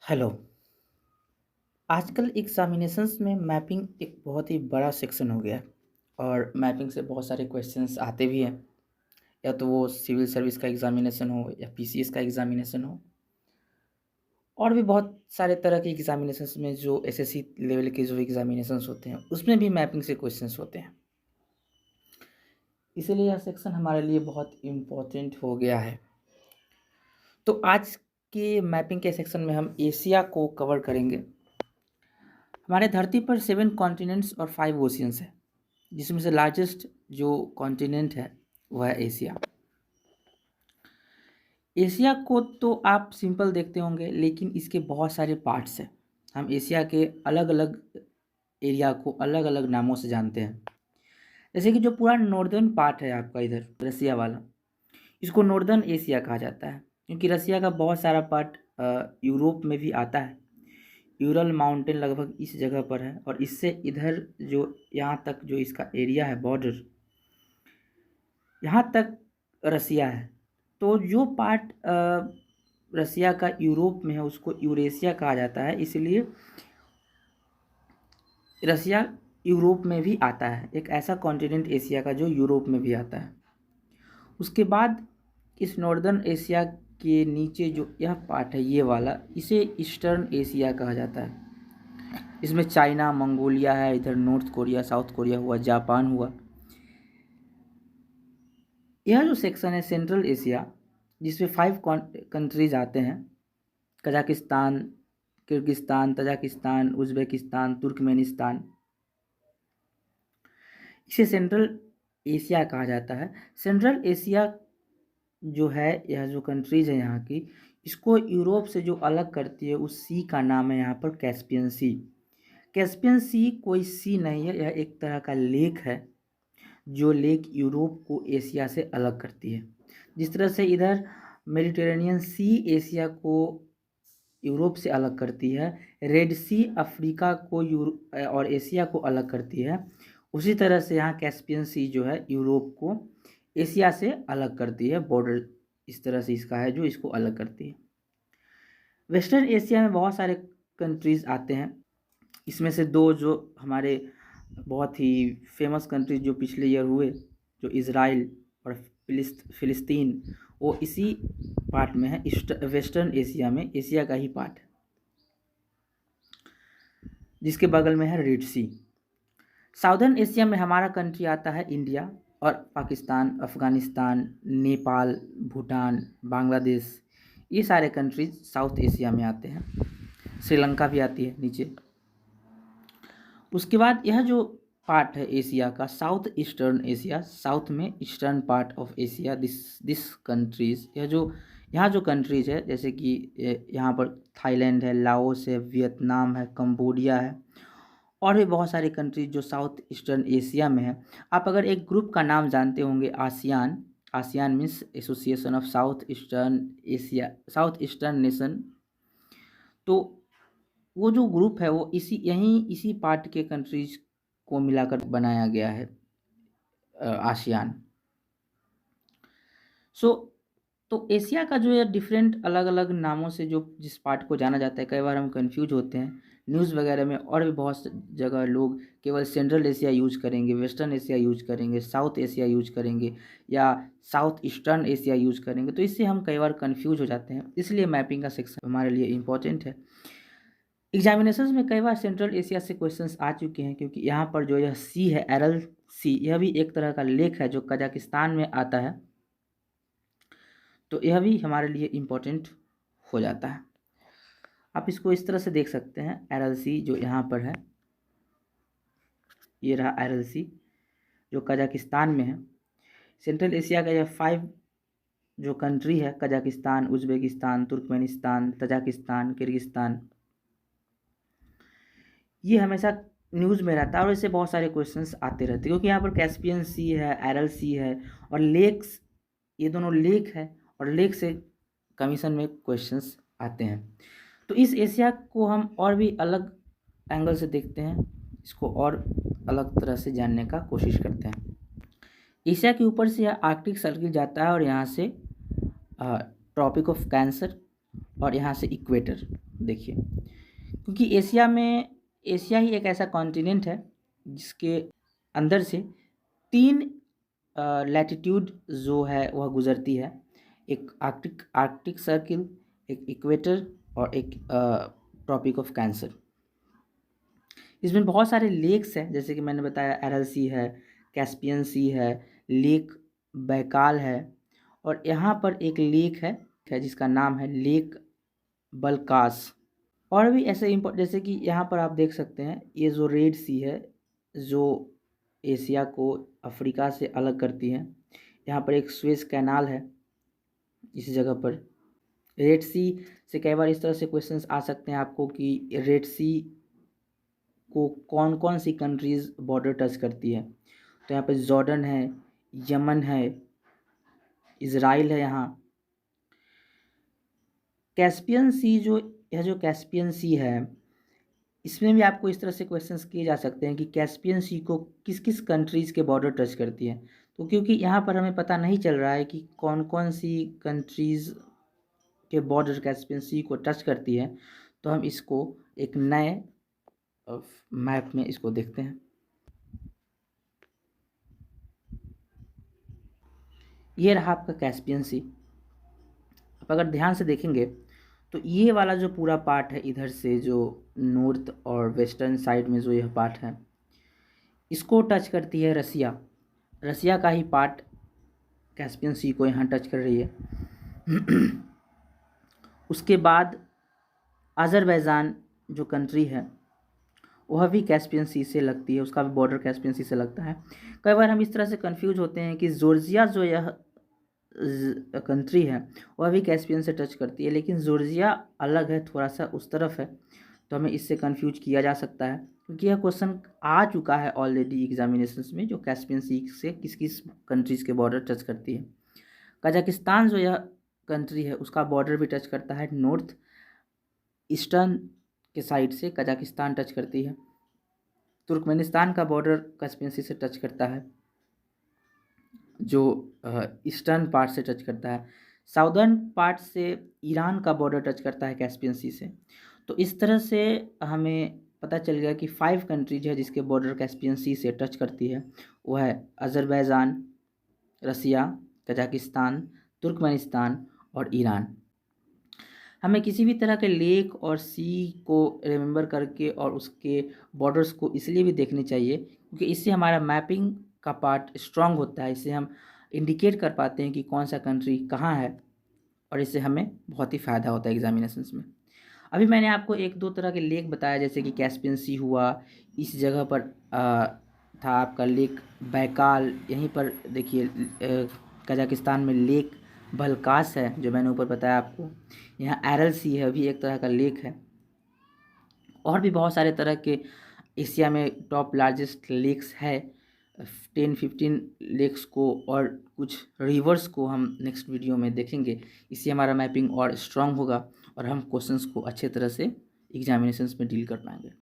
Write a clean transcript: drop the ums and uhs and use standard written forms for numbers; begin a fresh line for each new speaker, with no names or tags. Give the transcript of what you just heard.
Hello. आजकल examinations में mapping एक बहुत ही बड़ा सेक्शन हो गया है और मैपिंग से बहुत सारे क्वेश्चंस आते भी हैं। या तो वो सिविल सर्विस का एग्ज़ामिनेशन हो या पीसीएस का एग्ज़ामिनेशन हो और भी बहुत सारे तरह के एग्ज़ामिनेशंस में जो एसएससी लेवल के जो एग्ज़ामिनेशंस होते हैं, उसमें भी मैपिंग से क्वेश्चंस होते हैं। इसीलिए यह सेक्शन हमारे लिए बहुत इम्पोर्टेंट हो गया है। तो आज के मैपिंग के सेक्शन में हम एशिया को कवर करेंगे। हमारे धरती पर 7 कॉन्टिनेंट्स और 5 ओशियंस हैं, जिसमें से लार्जेस्ट जो कॉन्टिनेंट है वह है एशिया। एशिया को तो आप सिंपल देखते होंगे, लेकिन इसके बहुत सारे पार्ट्स हैं। हम एशिया के अलग अलग एरिया को अलग अलग नामों से जानते हैं। जैसे कि जो पूरा नॉर्दर्न पार्ट है आपका इधर रसिया वाला, इसको नॉर्दर्न एशिया कहा जाता है, क्योंकि रसिया का बहुत सारा पार्ट यूरोप में भी आता है। यूरल माउंटेन लगभग इस जगह पर है और इससे इधर जो यहाँ तक जो इसका एरिया है बॉर्डर, यहाँ तक रसिया है। तो जो पार्ट रसिया का यूरोप में है उसको यूरेशिया कहा जाता है, इसलिए रसिया यूरोप में भी आता है। एक ऐसा कॉन्टिनेंट एशिया का जो यूरोप में भी आता है। उसके बाद इस नॉर्दर्न एशिया के नीचे जो यह पार्ट है ये वाला, इसे ईस्टर्न एशिया कहा जाता है। इसमें चाइना, मंगोलिया है, इधर नॉर्थ कोरिया, साउथ कोरिया हुआ, जापान हुआ। यह जो सेक्शन है सेंट्रल एशिया, जिसमें 5 कंट्रीज आते हैं, Kazakhstan, Kyrgyzstan, Tajikistan, Uzbekistan, Turkmenistan, इसे सेंट्रल एशिया कहा जाता है। सेंट्रल एशिया जो है, यह जो कंट्रीज है यहाँ की, इसको यूरोप से जो अलग करती है उस सी का नाम है यहाँ पर कैस्पियन सी। कैस्पियन सी कोई सी नहीं है, यह एक तरह का लेक है जो लेक यूरोप को एशिया से अलग करती है। जिस तरह से इधर मेडिटेरेनियन सी एशिया को यूरोप से अलग करती है, रेड सी अफ्रीका को और एशिया को अलग करती है, उसी तरह से यहाँ कैस्पियन सी जो है यूरोप को एशिया से अलग करती है। बॉर्डर इस तरह से इसका है जो इसको अलग करती है। वेस्टर्न एशिया में बहुत सारे कंट्रीज़ आते हैं। इसमें से 2 जो हमारे बहुत ही फेमस कंट्रीज जो पिछले ईयर हुए, जो इज़राइल और फ़िलिस्तीन, वो इसी पार्ट में है। वेस्टर्न एशिया में एशिया का ही पार्ट है, जिसके बगल में है रेड सी। साउदर्न एशिया में हमारा कंट्री आता है इंडिया और पाकिस्तान, अफ़गानिस्तान, नेपाल, भूटान, बांग्लादेश, ये सारे कंट्रीज साउथ एशिया में आते हैं। श्रीलंका भी आती है नीचे। उसके बाद यह जो पार्ट है एशिया का, साउथ ईस्टर्न एशिया, साउथ में eastern part of Asia, this countries, यह जो यहाँ जो कंट्रीज़ है, जैसे कि यहाँ पर थाईलैंड है, लाओस है, वियतनाम है, कंबोडिया है, और भी बहुत सारी कंट्रीज जो साउथ ईस्टर्न एशिया में है। आप अगर एक ग्रुप का नाम जानते होंगे, ASEAN. ASEAN means association of south eastern Asia, south eastern nation. तो वो जो ग्रुप है वो इसी पार्ट के कंट्रीज को मिलाकर बनाया गया है आसियान। सो तो एशिया का जो है डिफरेंट अलग अलग नामों से जो जिस पार्ट को जाना जाता है, कई बार हम कंफ्यूज होते हैं न्यूज़ वगैरह में, और भी बहुत जगह लोग केवल सेंट्रल एशिया यूज करेंगे, वेस्टर्न एशिया यूज करेंगे, साउथ एशिया यूज करेंगे, या साउथ ईस्टर्न एशिया यूज करेंगे। तो इससे हम कई बार कंफ्यूज हो जाते हैं, इसलिए मैपिंग का सेक्शन हमारे लिए इम्पोर्टेंट है। एग्जामिनेशंस में कई बार सेंट्रल एशिया से क्वेश्चंस आ चुके हैं, क्योंकि यहाँ पर जो यह सी है, एरल सी, यह भी एक तरह का लेक है जो कजाकिस्तान में आता है। तो यह भी हमारे लिए इम्पोर्टेंट हो जाता है। आप इसको इस तरह से देख सकते हैं, एरल सी जो यहाँ पर है, ये रहा एरल सी जो कजाकिस्तान में है। सेंट्रल एशिया का यह 5 जो कंट्री है, Kazakhstan, Uzbekistan, Turkmenistan, Tajikistan, Kyrgyzstan, ये हमेशा न्यूज़ में रहता है और इससे बहुत सारे क्वेश्चंस आते रहते हैं, क्योंकि यहाँ पर कैस्पियन सी है, एरल सी है और लेक्स, ये दोनों लेक है और लेक से कमीशन में क्वेश्चंस आते हैं। तो इस एशिया को हम और भी अलग एंगल से देखते हैं, इसको और अलग तरह से जानने का कोशिश करते हैं। एशिया के ऊपर से यह आर्कटिक सर्किल जाता है और यहाँ से ट्रॉपिक ऑफ कैंसर और यहाँ से इक्वेटर, देखिए, क्योंकि एशिया ही एक ऐसा कॉन्टिनेंट है जिसके अंदर से 3 लैटिट्यूड जो है वह गुजरती है। एक आर्कटिक सर्किल, एक इक्वेटर और एक ट्रॉपिक ऑफ कैंसर। इसमें बहुत सारे लेक्स हैं, जैसे कि मैंने बताया एरल सी है, कैस्पियन सी है, लेक बैकाल है, और यहाँ पर एक लेक है जिसका नाम है लेक बल्कास। और भी ऐसे जैसे कि यहाँ पर आप देख सकते हैं, ये जो रेड सी है जो एशिया को अफ्रीका से अलग करती है। यहाँ पर एक स्वेज कैनाल है इस जगह पर। रेड सी से कई बार इस तरह से क्वेश्चंस आ सकते हैं आपको कि रेड सी को कौन कौन सी कंट्रीज़ बॉर्डर टच करती है। तो यहाँ पर जॉर्डन है, यमन है, इज़राइल है। यहाँ कैस्पियन सी जो कैस्पियन सी है, इसमें भी आपको इस तरह से क्वेश्चंस किए जा सकते हैं कि कैस्पियन सी को किस किस कंट्रीज़ के बॉर्डर टच करती है। तो क्योंकि यहाँ पर हमें पता नहीं चल रहा है कि कौन कौन सी कंट्रीज़ के बॉर्डर कैस्पियन सी को टच करती है, तो हम इसको एक नए मैप में इसको देखते हैं। ये रहा आपका कैस्पियन सी। अब अगर ध्यान से देखेंगे तो ये वाला जो पूरा पार्ट है, इधर से जो नॉर्थ और वेस्टर्न साइड में जो यह पार्ट है, इसको टच करती है रसिया। रसिया का ही पार्ट कैस्पियन सी को यहाँ टच कर रही है। उसके बाद अज़रबैजान जो कंट्री है वह भी कैस्पियन सी से लगती है, उसका भी बॉर्डर कैस्पियन सी से लगता है। कई बार हम इस तरह से कंफ्यूज होते हैं कि जॉर्जिया जो यह कंट्री है वह भी कैस्पियन से टच करती है, लेकिन जॉर्जिया अलग है, थोड़ा सा उस तरफ है, तो हमें इससे कंफ्यूज किया जा सकता है, क्योंकि यह क्वेश्चन आ चुका है ऑलरेडी एग्जामिनेशंस में, जो कैस्पियन सी से किस किस कंट्रीज़ के बॉर्डर टच करती है। कजाकिस्तान जो यह कंट्री है उसका बॉर्डर भी टच करता है, नॉर्थ ईस्टर्न के साइड से कजाकिस्तान टच करती है। तुर्कमेनिस्तान का बॉर्डर कैस्पियन सी से टच करता है, जो ईस्टर्न पार्ट से टच करता है। साउदर्न पार्ट से ईरान का बॉर्डर टच करता है कैस्पियन सी से। तो इस तरह से हमें पता चल गया कि 5 कंट्रीज है जिसके बॉर्डर कैस्पियन सी से टच करती है। वह है अज़रबैजान, रसिया, कजाकिस्तान, तुर्कमेनिस्तान और ईरान। हमें किसी भी तरह के लेक और सी को रिमेंबर करके और उसके बॉर्डर्स को इसलिए भी देखने चाहिए क्योंकि इससे हमारा मैपिंग का पार्ट स्ट्रांग होता है। इससे हम इंडिकेट कर पाते हैं कि कौन सा कंट्री कहाँ है, और इससे हमें बहुत ही फ़ायदा होता है एग्जामिनेशंस में। अभी मैंने आपको 1-2 तरह के लेक बताया, जैसे कि कैस्पियन सी हुआ, इस जगह पर था आपका लेक बैकाल। यहीं पर देखिए कजाकिस्तान में लेक बल्कास है जो मैंने ऊपर बताया आपको। यहाँ एरल सी है, भी एक तरह का लेक है। और भी बहुत सारे तरह के एशिया में टॉप लार्जेस्ट लेक्स है, 10-15 लेक्स को और कुछ रिवर्स को हम नेक्स्ट वीडियो में देखेंगे। इससे हमारा मैपिंग और स्ट्रांग होगा और हम क्वेश्चंस को अच्छे तरह से एग्जामिनेशंस में डील कर पाएंगे।